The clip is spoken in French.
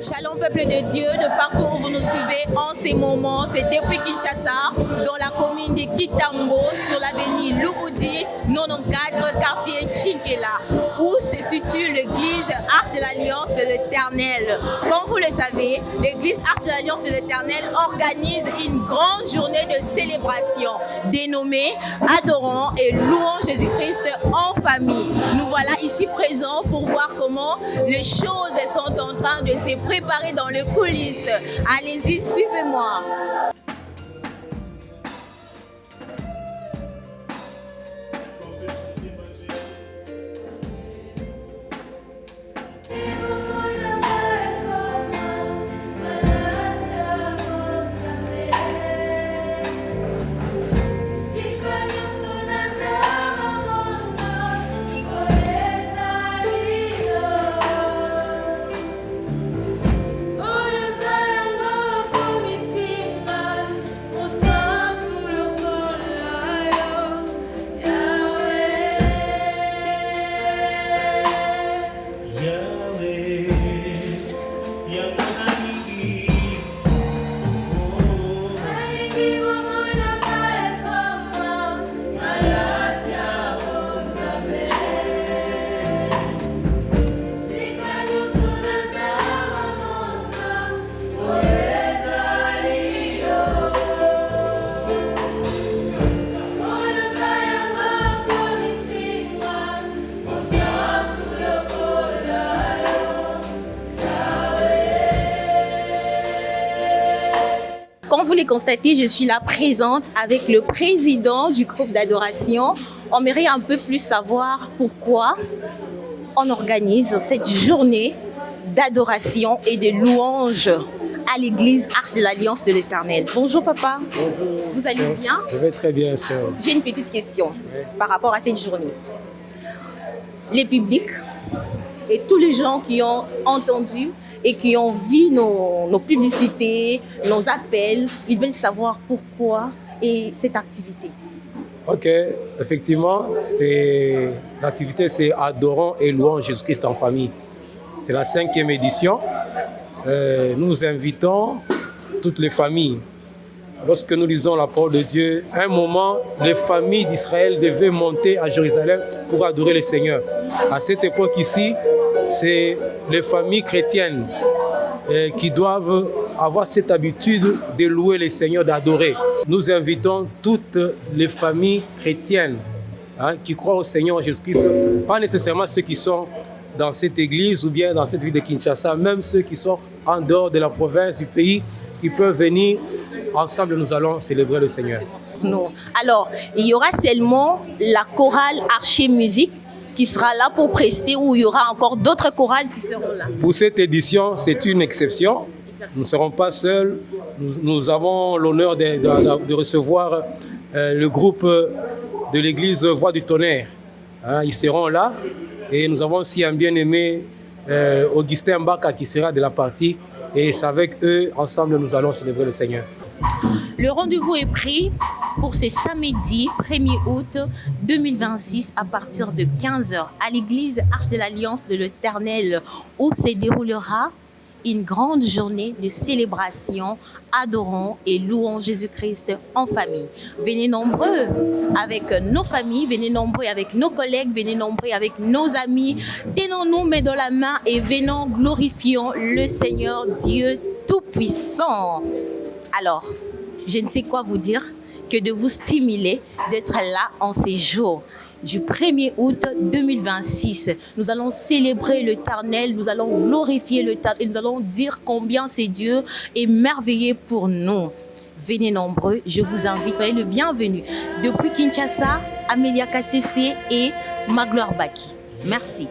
Shalom peuple de Dieu, de partout où vous nous suivez en ces moments, c'est depuis Kinshasa, dans la commune de Kitambo, sur l'avenue Lubudi, 94, quartier Chinkela, où se situe l'église Arche de l'Alliance de l'Éternel. Comme vous le savez, l'église Arche de l'Alliance de l'Éternel organise une grande journée de célébration dénommée Adorons et louons Jésus-Christ en famille. Nous voilà ici présents pour voir comment les choses sont en train de se préparer dans les coulisses. Allez-y, suivez-moi. Comme vous le constatez, je suis là présente avec le président du groupe d'adoration. On aimerait un peu plus savoir pourquoi on organise cette journée d'adoration et de louange à l'église Arche de l'Alliance de l'Éternel. Bonjour papa. Bonjour. Vous allez bien? Je vais très bien, sœur. J'ai une petite question par rapport à cette journée. Les publics et tous les gens qui ont entendu et qui ont vu nos publicités, nos appels, ils veulent savoir pourquoi et cette activité. Ok, effectivement, l'activité c'est Adorons et louons Jésus-Christ en famille. C'est la 5e édition. Nous invitons toutes les familles. Lorsque nous lisons la parole de Dieu, à un moment, les familles d'Israël devaient monter à Jérusalem pour adorer le Seigneur. À cette époque ici, c'est les familles chrétiennes qui doivent avoir cette habitude de louer le Seigneur, d'adorer. Nous invitons toutes les familles chrétiennes qui croient au Seigneur Jésus-Christ, pas nécessairement ceux qui sont dans cette église ou bien dans cette ville de Kinshasa, même ceux qui sont en dehors de la province, du pays, qui peuvent venir. Ensemble, nous allons célébrer le Seigneur. Non. Alors, il y aura seulement la chorale Archer Musique qui sera là pour prester, ou il y aura encore d'autres chorales qui seront là? Pour cette édition, c'est une exception. Nous ne serons pas seuls. Nous avons l'honneur de recevoir le groupe de l'église Voix du Tonnerre. Ils seront là. Et nous avons aussi un bien-aimé, Augustin Mbaka, qui sera de la partie. Et c'est avec eux, ensemble, nous allons célébrer le Seigneur. Le rendez-vous est pris pour ce samedi 1er août 2026 à partir de 15h à l'église Arche de l'Alliance de l'Éternel, où se déroulera une grande journée de célébration, adorons et louons Jésus-Christ en famille. Venez nombreux avec nos familles, venez nombreux avec nos collègues, venez nombreux avec nos amis. Tenons-nous main dans la main et venons glorifions le Seigneur Dieu Tout-Puissant. Alors, je ne sais quoi vous dire que de vous stimuler d'être là en ces jours du 1er août 2026. Nous allons célébrer l'Éternel, nous allons glorifier l'Éternel et nous allons dire combien c'est Dieu est merveilleux pour nous. Venez nombreux, je vous invite, soyez le bienvenu. Depuis Kinshasa, Amélia Kassessé et Magloire Baki. Merci.